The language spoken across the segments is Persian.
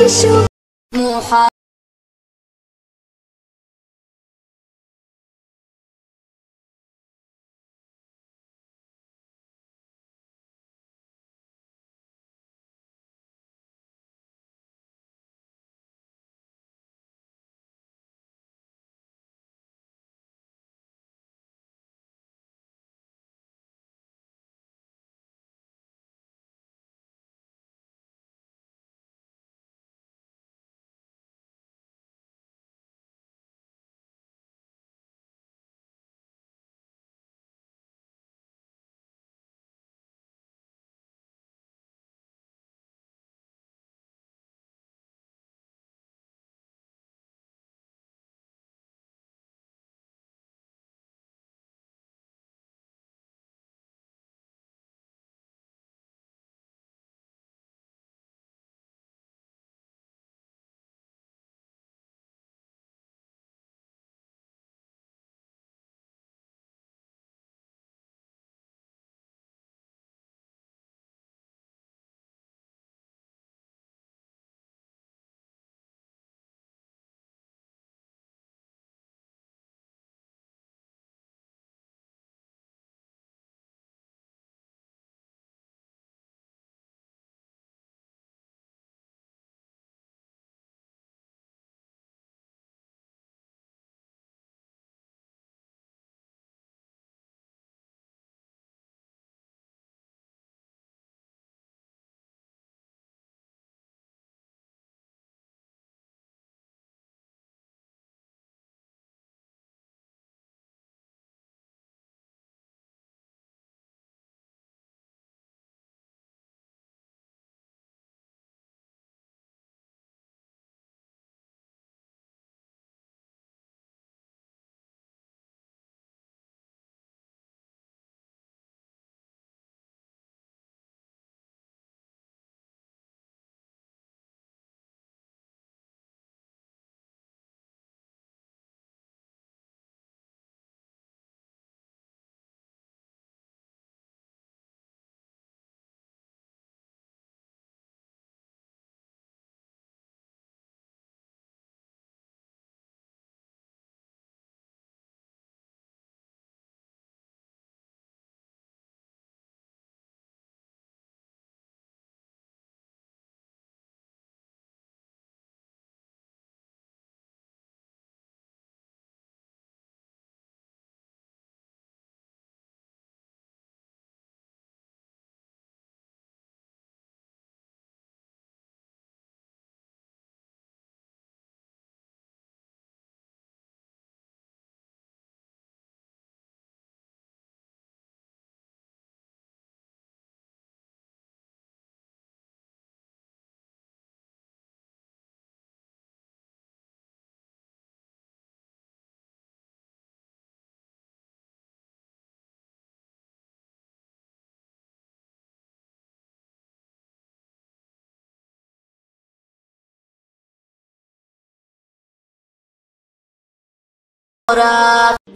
عيش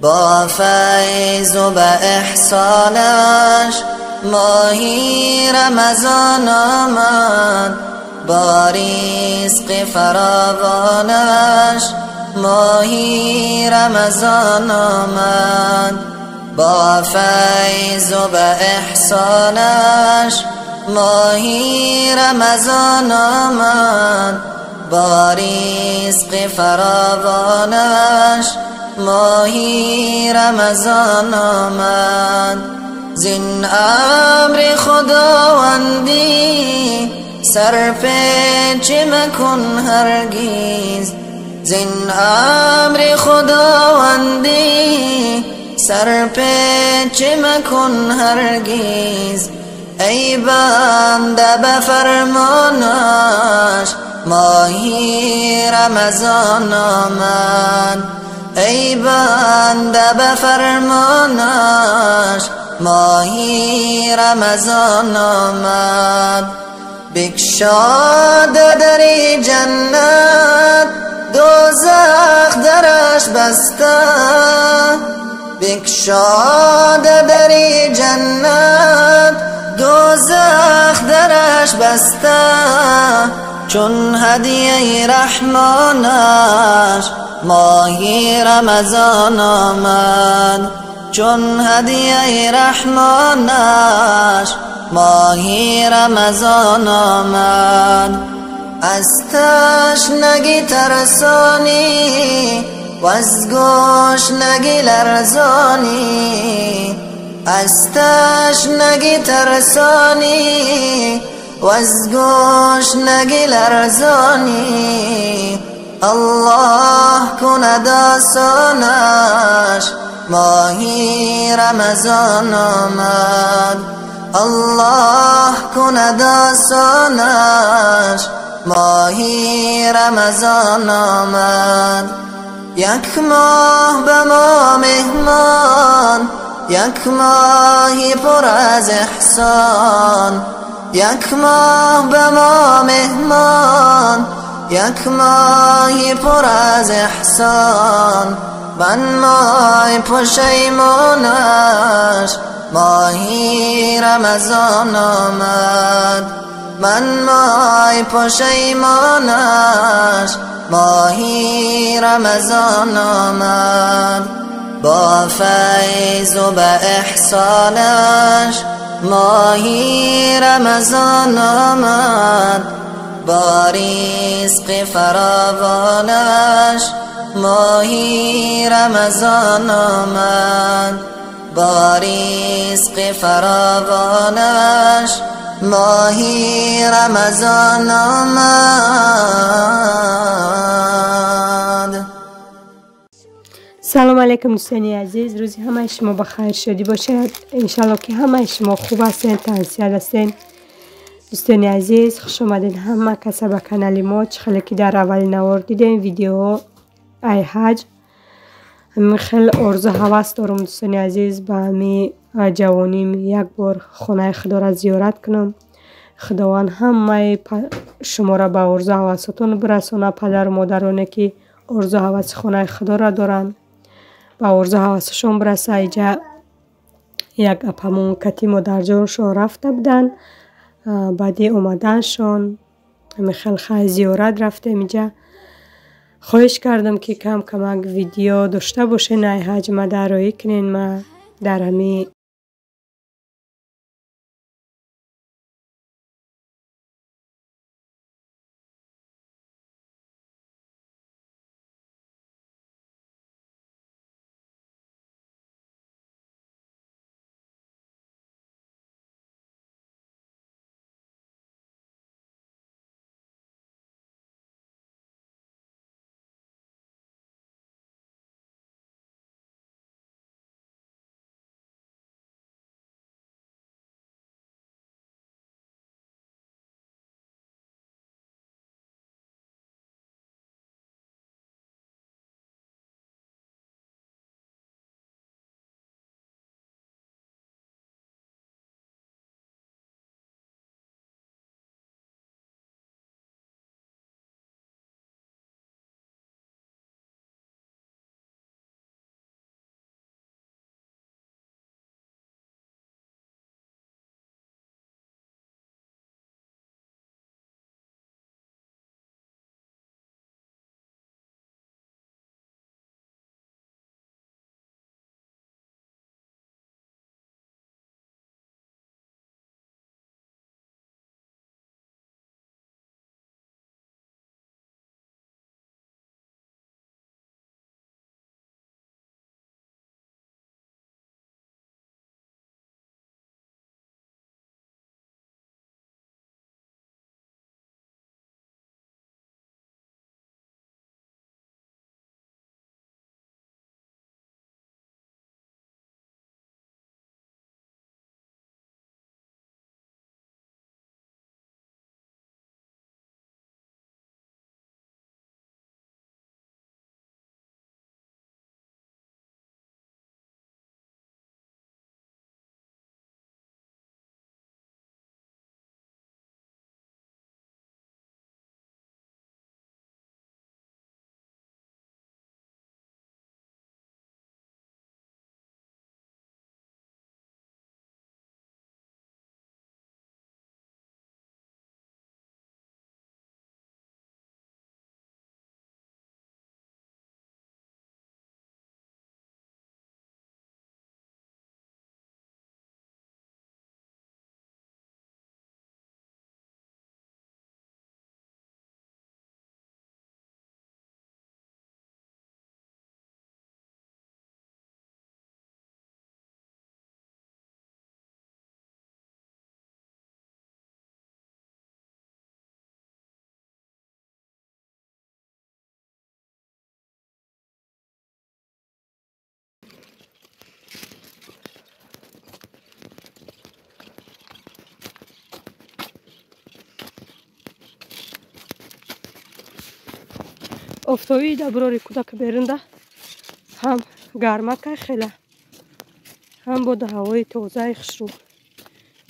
با فیض و با احسانش ماهی رمضان آمد، با رزق فراوانش ماهی رمضان آمد. با فیض و با احسانش ماهی رمضان آمد، با رزق فراوانش ماهی رمضان آمد. زین امر خداوندی سر پیچ مکن هرگز، زین امر خداوندی سر پیچ مکن هرگز. ای بنده به فرمانش ماهی رمضان آمد، ای بنده به فرمانش ماهی رمضان آمد. بگشاد در جنت دوزخ درش بسته، بگشاد در جنت دوزخ درش بسته. چون هدیه رحمانش ماهی رمضان آمد، چون هدیه رحمانش ماهی رمضان آمد. از تشنگی ترسانی و از گشنگی لرزانی، از تشنگی ترسانی و از گشنگی لرزانی، الله کند آسانش ماهی رمضان آمد، الله کند آسانش ماهی رمضان آمد. یک ماه به ما مهمان، یک ماهی پر از احسان، یک ماه به ما مهمان، یک ماهی پر از احسان. من مای پشیمانش ماهی رمضان آمد، من مای پشیمانش ماهی رمضان آمد. با فیض و به احسانش ماهی رمضان آمد، با رزق فراوانش ماهی رمضان آمد، با رزق فراوانش ماهی رمضان آمد. سلام علیکم دوستان عزیز، روزی همه شما بخیر شدی باشد. انشالله که همه شما خوب هستین، تندرست هستین. دوستان عزیز خوش آمدین همه کسا به کانال ما. چخیلی که در اول نوار دیدین ویدیو ای حج، همین خیلی ارزو حواس دارم دوستان عزیز به همین جوانیم یک بار خانه خدا را زیارت کنم. خداوند همه شما را به ارزو حواساتون برسونه. پدر و مادرانه که ارزو حواس خانه خدا را دارن به ارزو حواسشون برسه. اینجا یک اپمون کتیم در جورشون رفته بودن، بعدی اومدنشون همین خیلی زیارت رفتیم. اینجا خواهش کردم که کم کمک ویدیو داشته باشین، ای حج ما درایی کنین. ما در همین офтоби да бирори кӯдак берунда ҳам гармака хела ҳам бода ҳавои тозаи хушрӯ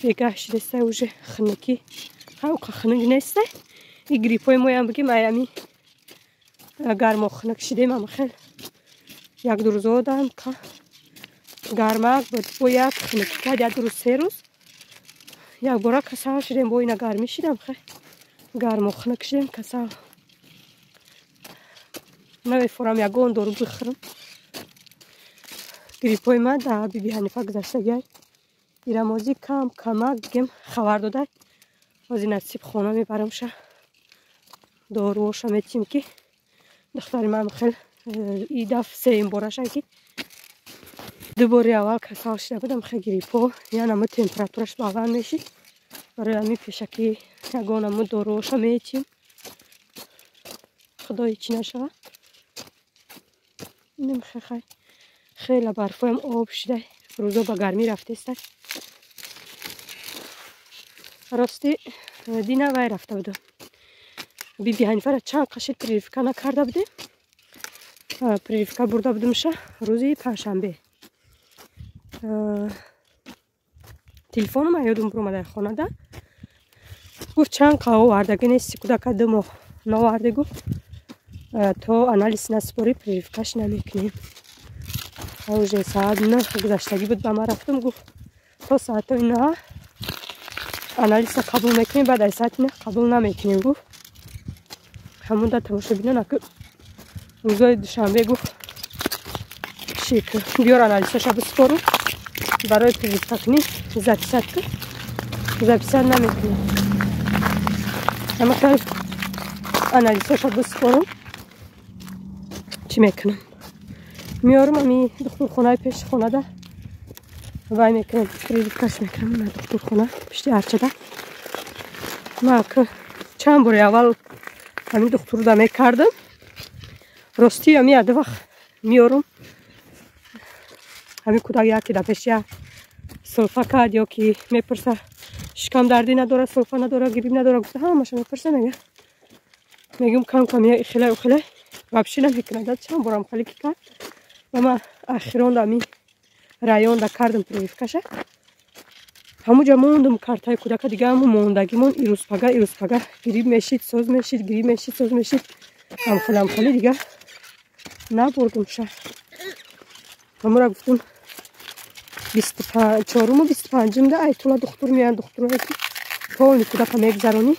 бегаҳ шидестай уже хунукӣ ҳавқа хунук нестай и гриппои моям бигим аями гармо хунук шидем ама хел як ду рӯз одам ка гармак бо як хунукӣ кад як рӯз се рӯз якбора касал шидем бо ина гармӣ шидам хел гармо хунук шидем касал намефорам ягон дору бихӯрам гриппои ман да биби Ҳанифа гузаштагиай ирамози кам камак бигем хабар додай ози насиб хона мебарам ша доруоша метим ки духтари ман хел и даф сеюм борашай ки ду бори аввал касал шида будам хел гриппо янамо температураш баланд мешид барои ами пешакӣ ягонамо доруоша метим худои чӣ нашава инам хехай хела барфоям об шидай рӯзо ба гармӣ рафтестай рости дина вай рафта будам биби Ҳанифара чанд қашид прививка накарда будем прививка бурда будумша рӯзи панҷшанбе телефоном ёдум биромадай хонада гуфт чанд қаҳва овардаги нести кӯдака 2 моҳ наварде гуфт то анализ насупорӣ прививкаш намекунем уже саат 9 гузаштагӣ буд ба ман рафтум гуфт то саатои 9 анализа қабул мекунем баъд аз саати 9 қабул наметунем гуфт ҳамунда тамошобинон аку рӯзои душанбе гуфт шикр биёр анализаша бисупору барои прививка кунӣ записат кун записат наметунем ама хел анализаша бисупорум чӣ мекунам миёрум ами духтурхонаи пеши хонада вай мекунам прививкаш мекунам на духтурхона пишти арчада маку чанд бори аввал ами духтурда мекардам рости ами яду вақт миёрум ами кӯдак якида пеши сулфа кад ё ки мепурса шикам дардӣ надора сулфа надора грипп надора гуфта ҳамаша мепурса мегум кам кам ихелай ухелай вабши намекунад чанд борам халики кад ва ман ахиронда ами районда кардам прививкаша ҳамуҷа мондум картаи кӯдака дига ҳамун мондагимон ирӯзпага грипп мешид соз мешид грипп мешид соз мешид амхали дига набурдум ша ҳамура гуфтум 24-му 25-мда айтула духтур меянд духтурое ки полни кӯдака мегзаронӣ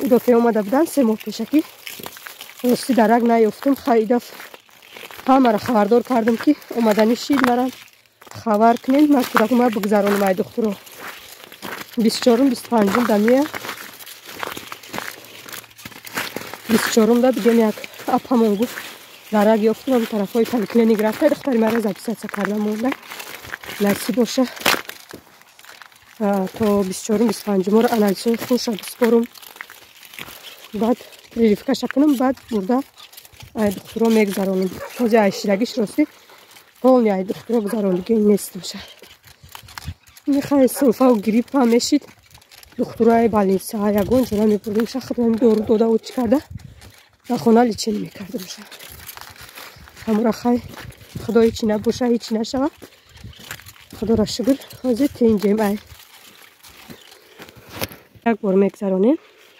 идофе омада будан 3 моҳ пешакӣ рости дарак наёфтум хаидаф ҳамара хабардор кардам ки омадани шид марам хабар кунем ман кӯдакума бигзаронам ай духтуро 24-25 мея 24-да бигем як апамон гуфт дарак ёфтум ам тарафҳои поликлиник рафта духтари мара записатсия кардам монда насиб боша то 24-25 анализҳои хунша бисупорум баъд прививкаша кунам баъд бурда ай духтуро мегзаронам ҳози ай шидагиш рости полни ай духтуро гузарондагӣ нестимша мехай сулфаву грипп ҳам мешид духтуро ай балинса ягон ҷона мебурдимша худам дору додаву чӣ карда ба хона лечени мекардамша ҳамура хай худои чӣ набоша ҳичӣ нашава худора шукр ҳозир тинҷем ай як бор мегзаронем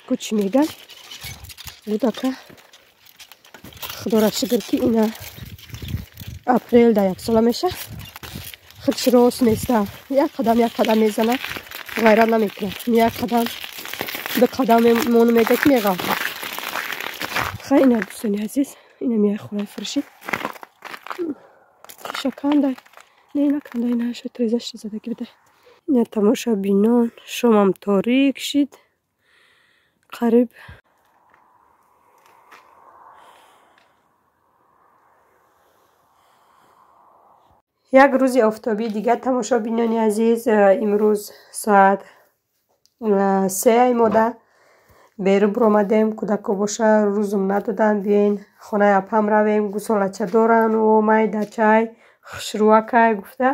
ку чӣ мегӯяд будака худора шукр ки ина апрел да яксола меша худши рост неста як қадам мезана ғайрат намекунад як қадам 2 қадам мону мега ки меғалта хай ина дӯстони азиз ина мияи хонаи фурӯшӣ шакандай не накандай нашуд резаши задагӣ будай ина тамошобинон шомам торик шид қариб як рӯзи офтобии дигар тамошобинони азиз имрӯз соат 3 мода беру биромадем кӯдако боша рӯзум надоданд биен хонаи апам равем гусолача дорану майдачай хушрӯакай гуфта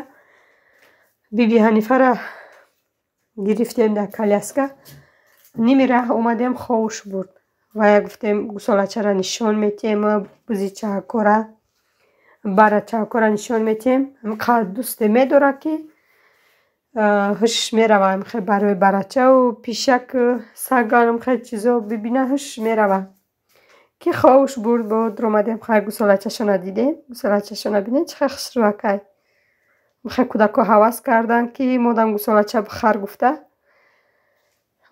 биби Ҳанифара гирифтем дар коляска ними раҳ омадем ховуш бурд و як گفتیم گوساله را نشان میتیم بزی چاکورا برا چاکورا نشان میتیم همقدر دوست میداره که هش میروه خیلی برای برچه و پیشک سگانم خیلی چیزا ببینه هش میروه که خواهش برد بود رومدیم خیلی گوساله شو ندیدیم گوساله شو نبینیم چه خیلی خسرو که خیلی کودکا حواس کردن که مادم گوساله بخر گفته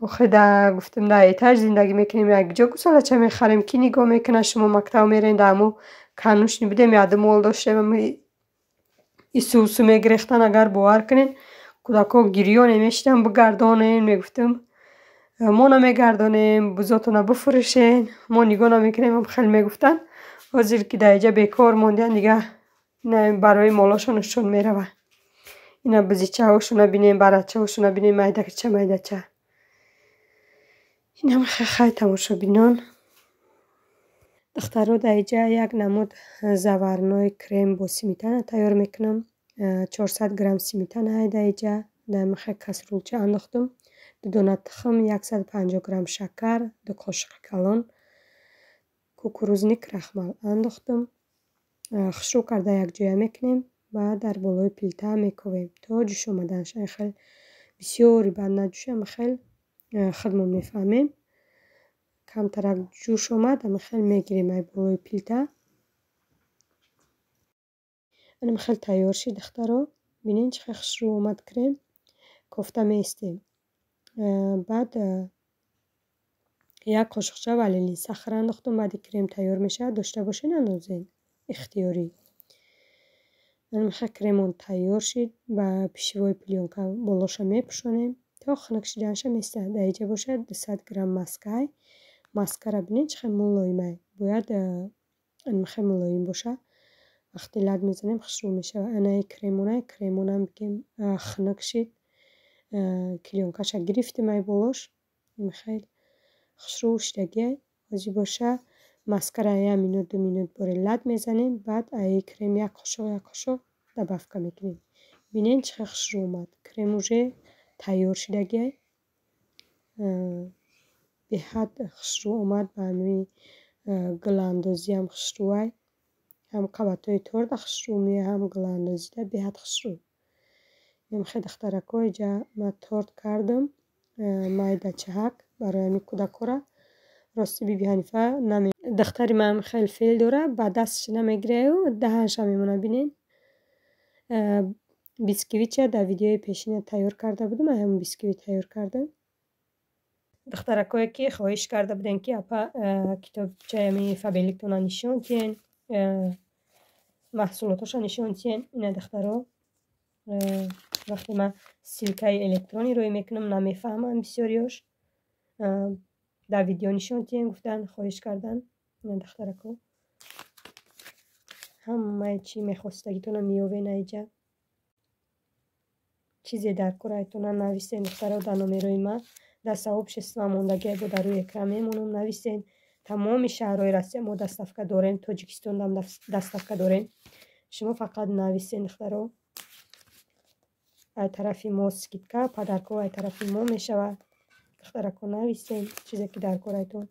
و خیلی گفتیم در ایتاج زندگی میکنیم یک جا گوساله میخریم که نگاه میکنه شما مکتب میرین دامو کانوش نبودیم یادم مول داشتیم ایسوسو میگرفتن اگر باور کنین کودکا گریه نمیشتن بگردانین میگفتم ما نمیگردانیم بزاتون بفروشین ما نگاه نمیکنیم خیلی میگفتن حاضر که در اینجا بیکار موندن دیگه برای مالاشونشون میروه اینا بزیچه هاشون نبینیم برچه هاشون نبینیم میده چه این هم خیلی تماشا بینان دخترها در اینجا یک نمود زورنای کرم با سمیتانه تیار میکنم 400 گرم سمیتانه در اینجا در مخی کسرولچه انداختم 2 دانه تخم 150 گرم شکر 2 قاشق کلان کوکروزنی کرخمال انداختم خشرو کرده یک جای میکنیم و در بالای پیلتا میکوبیم تا جوش آمدنش خیلی بسیاری بند نجوشه خیلی خودمون میفهمیم کمتر جوش آمد خیلی میگیریم بالای پیلتا انا خیلی تیار شد دخترها بینین چه خشرو آمد کریم کوفته میستیم بعد یک قاشقچه ونیلی سخر انداختم بعد کریم تیار میشه داشته باشین اندازین اختیاری انا کریمون تیار شد و پیشوای پلیونکا بالاش میپوشونیم تا خنک شدنش میسته در اینجا باشه 200 گرم مسکه را بینین چه ملایمه باید خیلی ملایم باشه وقتی لگ میزنیم خشرو میشه انا کریمونه هم بگیم خنک شد کلیونکاش گرفتیم ای بالاش خیلی خشرو شدگی وزی باشه مسکه را 1 مینوت 2 مینوت باری لد میزنیم بعد ای کریم یک قاشق در بفکه میکنیم بینین چه خشرو اومد کریم اوجه تیار شدگی به حد خشرو اومد به همی گل اندازی هم خشروی هم قبطای ترد خشرو میه هم گل اندازی ده به حد خشرو یم خیلی دخترکای جا ما ترد کردم مایده چهک برای همی کودکا را راستی بی حنیفه نمی دختری من خیلی فیل داره با دستش نمیگیره و دهنش میمونه بینین بیسکویت در ویدیوی پیشین تیار کرده بودم هم بیسکویت تیار کردم دخترکایی که خواهش کرده بودن که اپا کتاب چایمی فابلیکتون نشون تین محصولاتش نشون تین این دخترها وقتی من سلکه الکترونی روی میکنم نمیفهمم بسیاریش در ویدیو نشون تین گفتن خواهش کردن این دخترکا همه چی میخواستگیتون میوین ایجا چیزی در کرایتون نویسین دخترها در نامه من در صاحب شسنا موندگی بود در روی اکرام میمونم نویسین تمام شهرهای راستی ما دستافکه داریم تاجیکستان هم دستافکه داریم شما فقط نویسین دخترها ای طرفی ما سکیتکا پدرکا ای طرفی ما میشود دخترکا نویسین چیزی که در کرایتون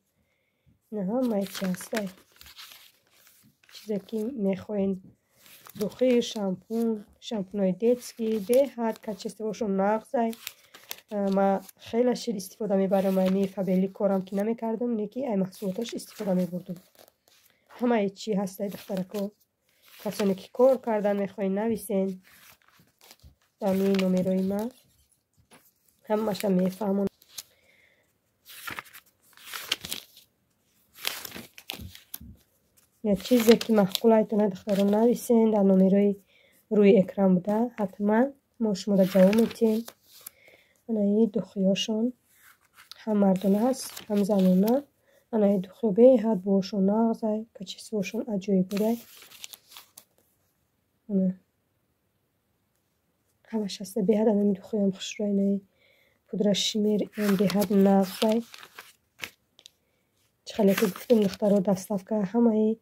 نه همه چی هسته چیزی که میخواین دوخی شامپونای دیتسکی به حد کچسته باشون نغزای ما خیلی شیر استفاده میبرم ایمی فابلیک کارم که نمیکردم نیکی ای محصولاتش استفاده میبردم همه چی هسته دخترکو کسانی که کار کردن میخواین نویسین در می نومیروی ما همه شم میفهمون یا چیزی که محقول ایتونه دختران نویسین در نومیروی روی اکرام بوده حتما ما شما در جواب میتین انایی دخیاشون هم مردانه هست هم زنانه انایی دخی به حد باشون نغزای کچیس باشون عجایی بوده همش هسته به حد انایی دخی هم خوش روی انایی پودرش شمیر به حد نغزای چخلی که گفتم دخترها دستاف که همه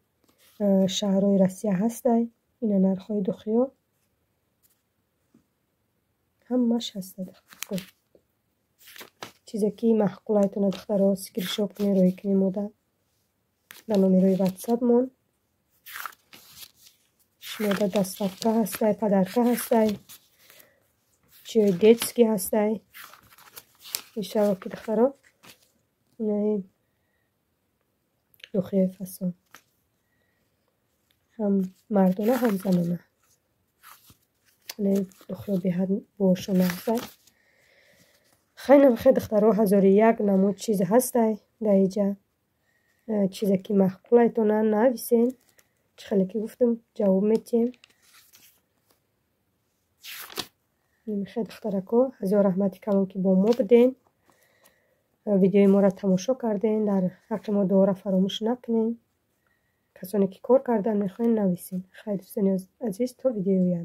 شهرهای رسیه هسته این نرخای دخی ها همش هسته دختر چیزی که محقولایتون دخترها اسکرینشات کنید روی کنیم مودا در نمره واتساپ مون شمودا دستافکا هستای پدرکا هستای چی دیتسکی هستای انشاءالله که دخترها دخیه فسان هم مردونه هم زنونه دخیه بیهد باشون هستای خیلی دخترها 1001 نمود چیز هستای در اینجا چیزی که محقولایتونه نویسین چه خیلی که گفتم جواب میتیم خیلی دخترکو هزار رحمتی کلون که با ما بدین ویدیوی ما را تماشا کردین در حق ما دعا را فراموش نکنین کسانی که کار کردن میخواین نویسین خیلی دوستان عزیز تا ویدیوی